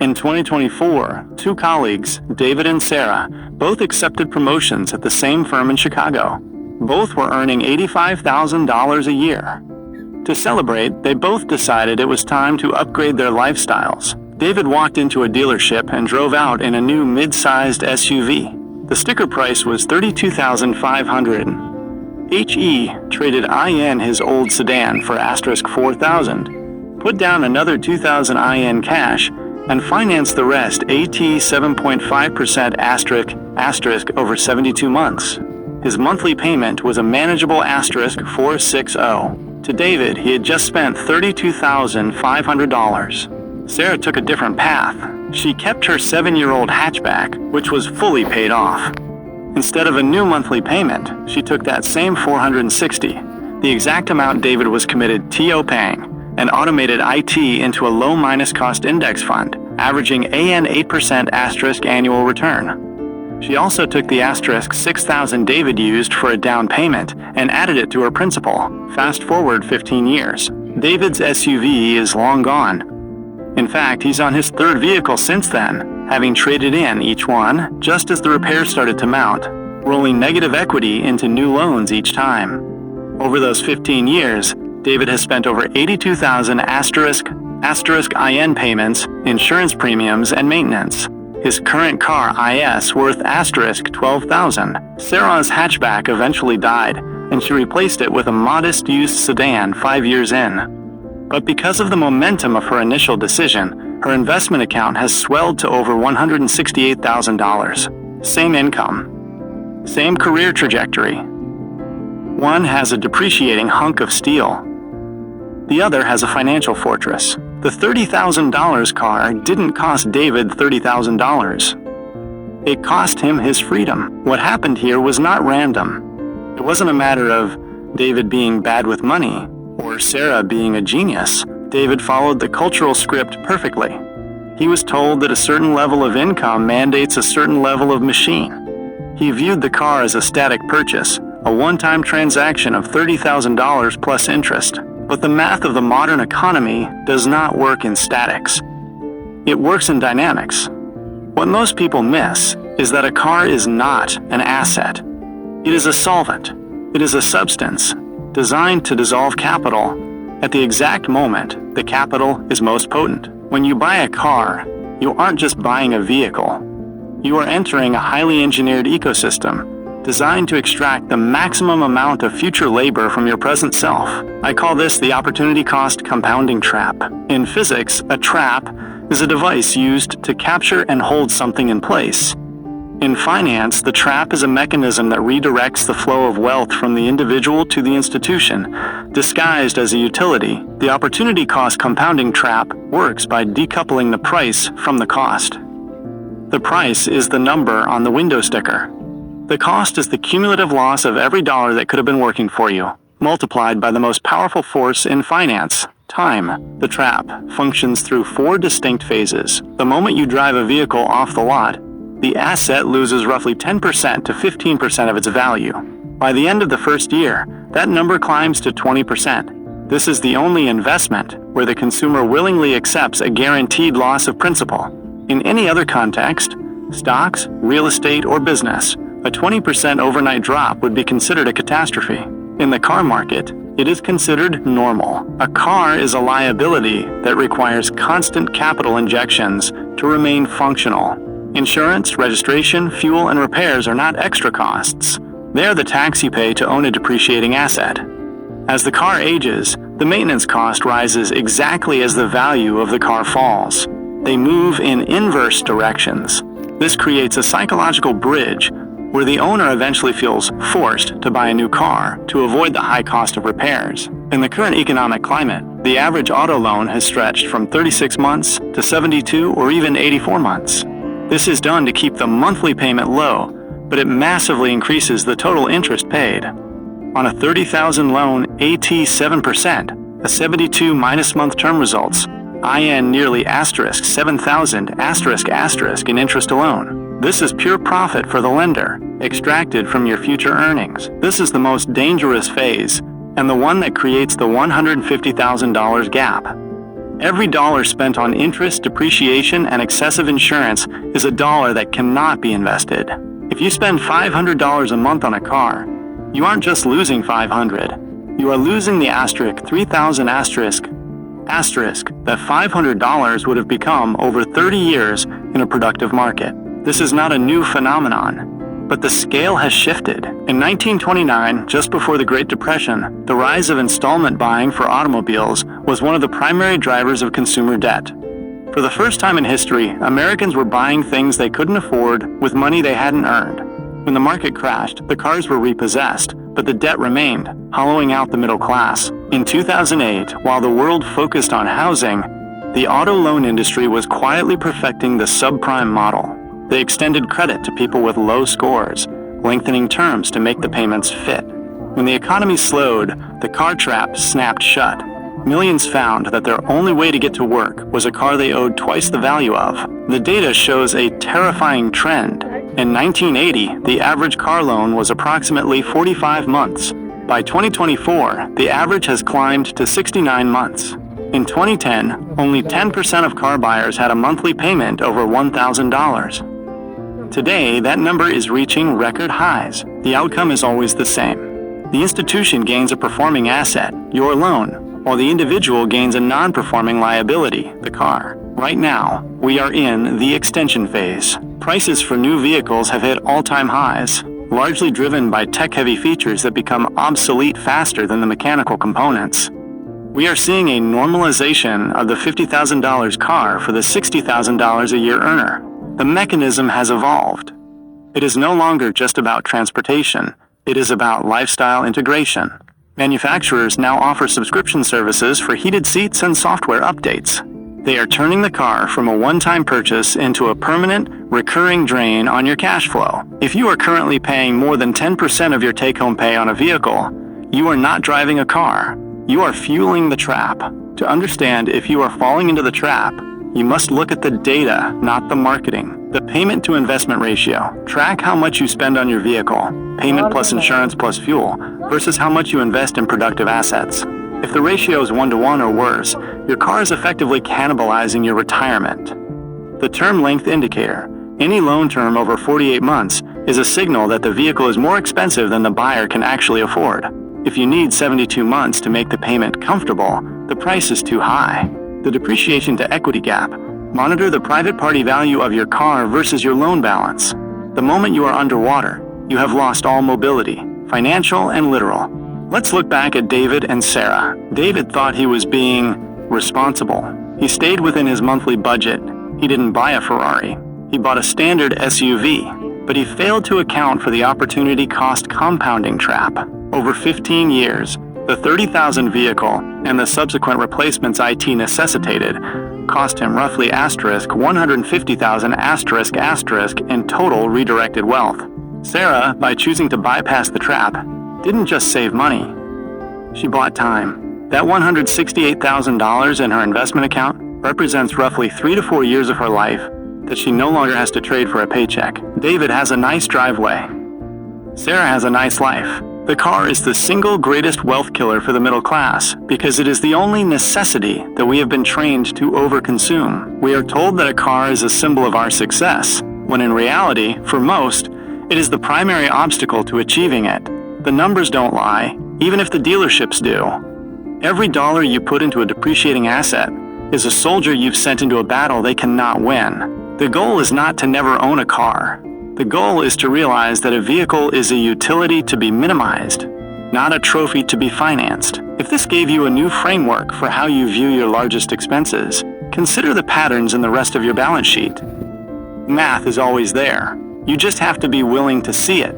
In 2024, two colleagues, David and Sarah, both accepted promotions at the same firm in Chicago. Both were earning $85,000 a year. To celebrate, they both decided it was time to upgrade their lifestyles. David walked into a dealership and drove out in a new mid-sized SUV. The sticker price was $32,500. HE traded IN his old sedan for $4,000, put down another $2,000 IN cash, and financed the rest AT 7.5% * over 72 months. His monthly payment was a manageable $460. To David, he had just spent $32,500. Sarah took a different path. She kept her 7-year-old hatchback, which was fully paid off. Instead of a new monthly payment, she took that same $460, the exact amount David was committed TO paying, and automated IT into a low minus cost index fund, averaging AN 8% * annual return. She also took the $6,000 David used for a down payment and added it to her principal. Fast forward 15 years. David's SUV is long gone. In fact, he's on his third vehicle since then, having traded in each one just as the repairs started to mount, rolling negative equity into new loans each time. Over those 15 years, David has spent over $82,000 * IN payments, insurance premiums, and maintenance. His current car IS worth $12,000. Sarah's hatchback eventually died, and she replaced it with a modest used sedan 5 years in. But because of the momentum of her initial decision, her investment account has swelled to over $168,000. Same income. Same career trajectory. One has a depreciating hunk of steel. The other has a financial fortress. The $30,000 car didn't cost David $30,000. It cost him his freedom. What happened here was not random. It wasn't a matter of David being bad with money or Sarah being a genius. David followed the cultural script perfectly. He was told that a certain level of income mandates a certain level of machine. He viewed the car as a static purchase, a one-time transaction of $30,000 plus interest. But the math of the modern economy does not work in statics. It works in dynamics. What most people miss is that a car is not an asset. It is a solvent. It is a substance designed to dissolve capital at the exact moment the capital is most potent. When you buy a car, you aren't just buying a vehicle. You are entering a highly engineered ecosystem designed to extract the maximum amount of future labor from your present self. I call this the opportunity cost compounding trap. In physics, a trap is a device used to capture and hold something in place. In finance, the trap is a mechanism that redirects the flow of wealth from the individual to the institution, disguised as a utility. The opportunity cost compounding trap works by decoupling the price from the cost. The price is the number on the window sticker. The cost is the cumulative loss of every dollar that could have been working for you, multiplied by the most powerful force in finance, time. The trap functions through 4 distinct phases. The moment you drive a vehicle off the lot, the asset loses roughly 10% to 15% of its value. By the end of the first year, that number climbs to 20%. This is the only investment where the consumer willingly accepts a guaranteed loss of principal. In any other context, stocks, real estate, or business, a 20% overnight drop would be considered a catastrophe. In the car market, it is considered normal. A car is a liability that requires constant capital injections to remain functional. Insurance, registration, fuel, and repairs are not extra costs. They are the tax you pay to own a depreciating asset. As the car ages, the maintenance cost rises exactly as the value of the car falls. They move in inverse directions. This creates a psychological bridge where the owner eventually feels forced to buy a new car to avoid the high cost of repairs. In the current economic climate, the average auto loan has stretched from 36 months to 72 or even 84 months. This is done to keep the monthly payment low, but it massively increases the total interest paid. On a $30,000 loan AT 7%, a 72 minus month term results IN nearly $7,000 in interest alone. This is pure profit for the lender, extracted from your future earnings. This is the most dangerous phase, and the one that creates the $150,000 gap. Every dollar spent on interest, depreciation, and excessive insurance is a dollar that cannot be invested. If you spend $500 a month on a car, you aren't just losing $500. You are losing the asterisk 3000 asterisk that $500 would have become over 30 years in a productive market. This is not a new phenomenon, but the scale has shifted. In 1929, just before the Great Depression, the rise of installment buying for automobiles was one of the primary drivers of consumer debt. For the first time in history, Americans were buying things they couldn't afford with money they hadn't earned. When the market crashed, the cars were repossessed, but the debt remained, hollowing out the middle class. In 2008, while the world focused on housing, the auto loan industry was quietly perfecting the subprime model. They extended credit to people with low scores, lengthening terms to make the payments fit. When the economy slowed, the car trap snapped shut. Millions found that their only way to get to work was a car they owed twice the value of. The data shows a terrifying trend. In 1980, the average car loan was approximately 45 months. By 2024, the average has climbed to 69 months. In 2010, only 10% of car buyers had a monthly payment over $1,000. Today, that number is reaching record highs. The outcome is always the same. The institution gains a performing asset, your loan, while the individual gains a non-performing liability, the car. Right now, we are in the extension phase. Prices for new vehicles have hit all-time highs, largely driven by tech-heavy features that become obsolete faster than the mechanical components. We are seeing a normalization of the $50,000 car for the $60,000 a year earner. The mechanism has evolved. It is no longer just about transportation. It is about lifestyle integration. Manufacturers now offer subscription services for heated seats and software updates. They are turning the car from a one-time purchase into a permanent, recurring drain on your cash flow. If you are currently paying more than 10% of your take-home pay on a vehicle, you are not driving a car. You are fueling the trap. To understand if you are falling into the trap, you must look at the data, not the marketing. The payment to investment ratio. Track how much you spend on your vehicle, payment plus insurance plus fuel, versus how much you invest in productive assets. If the ratio is 1-to-1 or worse, your car is effectively cannibalizing your retirement. The term length indicator. Any loan term over 48 months is a signal that the vehicle is more expensive than the buyer can actually afford. If you need 72 months to make the payment comfortable, the price is too high. The depreciation to equity gap. Monitor the private party value of your car versus your loan balance. The moment you are underwater, you have lost all mobility, financial and literal. Let's look back at David and Sarah. David thought he was being responsible. He stayed within his monthly budget. He didn't buy a Ferrari. He bought a standard SUV, but he failed to account for the opportunity cost compounding trap. Over 15 years, the $30,000 vehicle and the subsequent replacements IT necessitated cost him roughly $150,000 in total redirected wealth. Sarah, by choosing to bypass the trap, didn't just save money. She bought time. That $168,000 in her investment account represents roughly 3 to 4 years of her life that she no longer has to trade for a paycheck. David has a nice driveway. Sarah has a nice life. The car is the single greatest wealth killer for the middle class because it is the only necessity that we have been trained to overconsume. We are told that a car is a symbol of our success, when in reality, for most, it is the primary obstacle to achieving it. The numbers don't lie, even if the dealerships do. Every dollar you put into a depreciating asset is a soldier you've sent into a battle they cannot win. The goal is not to never own a car. The goal is to realize that a vehicle is a utility to be minimized, not a trophy to be financed. If this gave you a new framework for how you view your largest expenses, consider the patterns in the rest of your balance sheet. Math is always there. You just have to be willing to see it.